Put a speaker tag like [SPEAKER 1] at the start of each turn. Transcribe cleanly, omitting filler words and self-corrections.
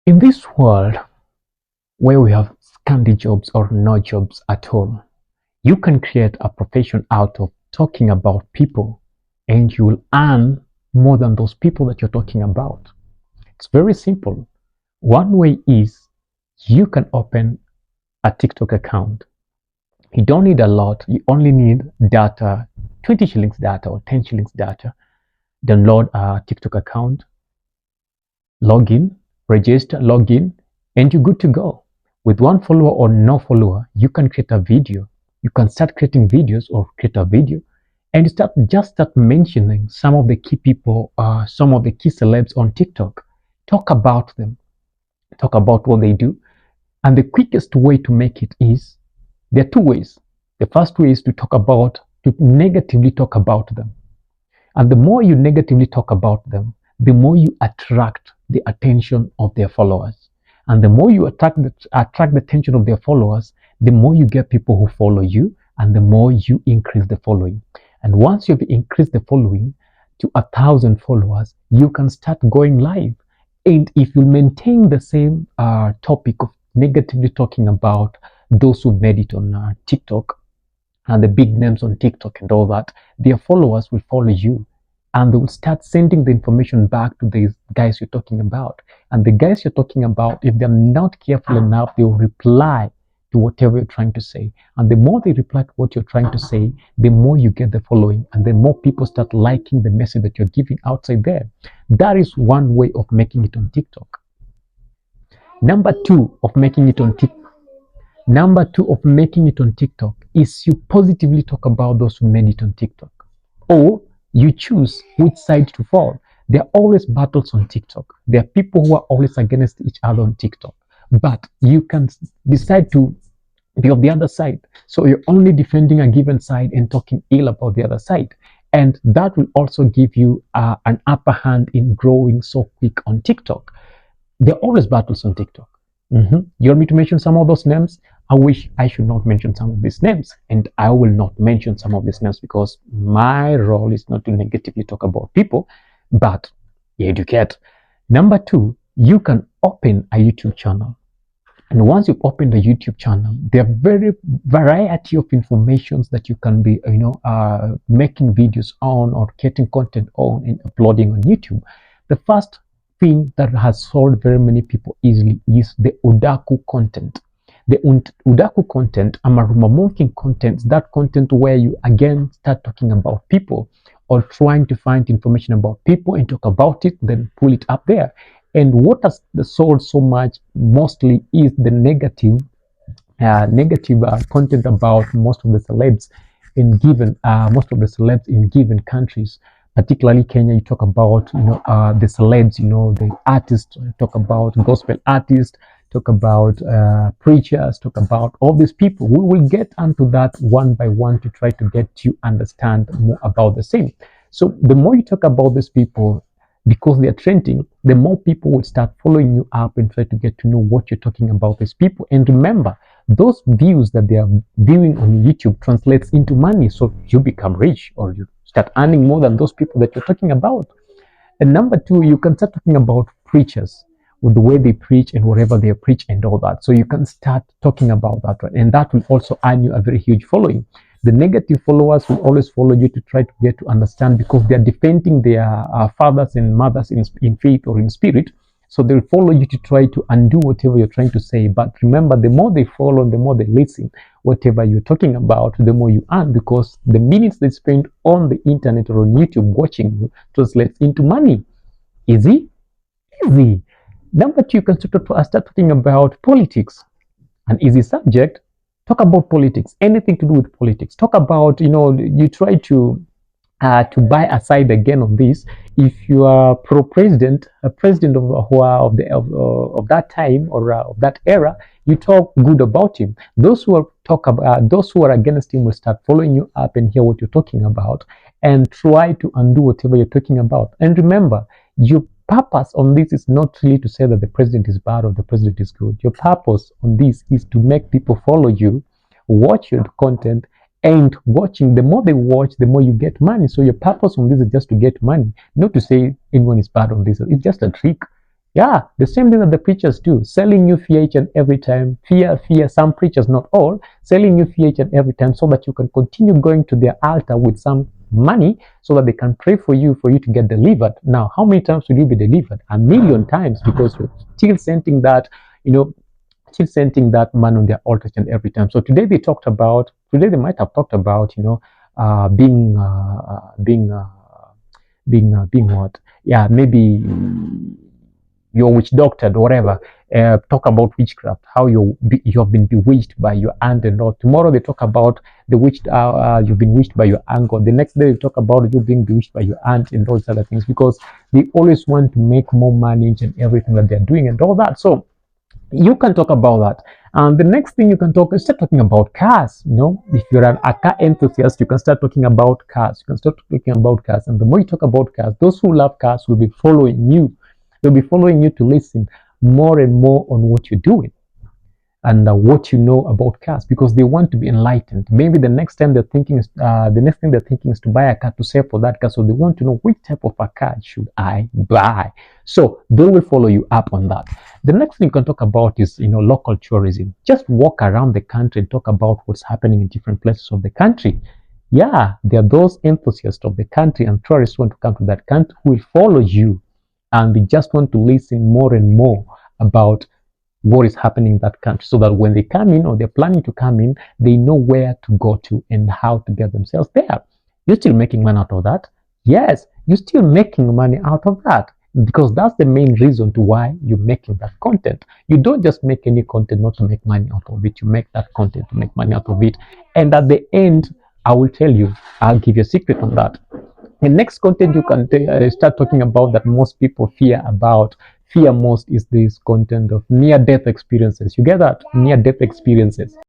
[SPEAKER 1] In this world where we have scanty jobs or no jobs at all, you can create a profession out of talking about people and you will earn more than those people that you're talking about. It's very simple. One way is you can open a TikTok account. You don't need a lot, you only need data, 20 shillings data or 10 shillings data. Download a TikTok account, log in, register, log in, and you're good to go. With one follower or no follower, you can create a video. You can start creating videos or create a video and start mentioning some of the key people, some of the key celebs on TikTok. Talk about them, talk about what they do. And the quickest way to make it is there are two ways. The first way is to negatively talk about them. And the more you negatively talk about them, the more you attract the attention of their followers. And the more you attract the attention of their followers, the more you get people who follow you and the more you increase the following. And once you've increased the following to 1,000 followers, you can start going live. And if you maintain the same topic of negatively talking about those who made it on TikTok, and the big names on TikTok and all that, their followers will follow you and they will start sending the information back to these guys you're talking about. And the guys you're talking about, if they're not careful enough, they will reply to whatever you're trying to say. And the more they reply to what you're trying to say, the more you get the following and the more people start liking the message that you're giving outside there. That is one way of making it on TikTok. Number two of making it on TikTok. Number two of making it on TikTok is you positively talk about those who made it on TikTok. Or you choose which side to fall. There are always battles on TikTok. There are people who are always against each other on TikTok. But you can decide to be of the other side. So you're only defending a given side and talking ill about the other side. And that will also give you an upper hand in growing so quick on TikTok. There are always battles on TikTok. You want me to mention some of those names? I wish I should not mention some of these names, and I will not mention some of these names because my role is not to negatively talk about people, but educate. Number two, you can open a YouTube channel. And once you've opened a YouTube channel, there are very variety of informations that you can be, making videos on or getting content on and uploading on YouTube. The first thing that has solved very many people easily is the Odaku content. The Odaku content, Amaruma Monking content, that content where you again start talking about people or trying to find information about people and talk about it, then pull it up there. And what has sold so much mostly is the negative content about most of the celebs in given countries, particularly Kenya. You talk about the celebs, the artists, talk about gospel artists, talk about preachers, talk about all these people. We will get onto that one by one to try to get you understand more about the same. So the more you talk about these people, because they are trending, the more people will start following you up and try to get to know what you're talking about these people. And remember, those views that they are viewing on YouTube translates into money. So you become rich or you start earning more than those people that you're talking about. And number two, you can start talking about preachers with the way they preach and whatever they preach and all that. So you can start talking about that, right? And that will also earn you a very huge following. The negative followers will always follow you to try to get to understand because they are defending their fathers and mothers in faith or in spirit. So they'll follow you to try to undo whatever you're trying to say. But remember, the more they follow, the more they listen, whatever you're talking about, the more you earn because the minutes they spend on the internet or on YouTube watching you translates into money. Easy? Easy. Number two, you can start talking about politics, an easy subject. Talk about politics, anything to do with politics. Talk about, you try to buy a side again on this. If you are pro-president, a president of that time or of that era, you talk good about him. Those who are against him will start following you up and hear what you're talking about and try to undo whatever you're talking about. And remember, your purpose on this is not really to say that the president is bad or the president is good. Your purpose on this is to make people follow you, watch your content, and watching, the more they watch, the more you get money. So your purpose on this is just to get money, not to say anyone is bad on this. It's just a trick. Yeah, the same thing that the preachers do, selling you fear each and every time. Fear, fear. Some preachers, not all, selling you fear each and every time so that you can continue going to their altar with some money so that they can pray for you to get delivered. Now, how many times will you be delivered? A million times, because you're still sending that, you know, still sending that man on their altar and every time. So today they might have talked about, being what? Yeah, maybe you're witch doctored or whatever. Talk about witchcraft, how you have been bewitched by your aunt and all. Tomorrow they talk about you've been witched by your uncle. The next day they talk about you being bewitched by your aunt and those other things, because they always want to make more money and everything that they're doing and all that. So you can talk about that. And the next thing you can start talking about cars. If you're a car enthusiast, you can start talking about cars. You can start talking about cars. And the more you talk about cars, those who love cars will be following you. They'll be following you to listen more and more on what you're doing and what you know about cars, because they want to be enlightened. Maybe the next thing they're thinking is to buy a car to save for that car. So they want to know, which type of a car should I buy? So they will follow you up on that. The next thing you can talk about is local tourism. Just walk around the country and talk about what's happening in different places of the country. Yeah, there are those enthusiasts of the country and tourists who want to come to that country who will follow you, and they just want to listen more and more about what is happening in that country, so that when they come in or they're planning to come in, they know where to go to and how to get themselves there. You're still making money out of that. Yes, you're still making money out of that, because that's the main reason to why you're making that content. You don't just make any content not to make money out of it. You make that content to make money out of it. And at the end, I will tell you, I'll give you a secret on that. The next content you can start talking about that most people fear most, is this content of near death experiences. You get that? Near death experiences.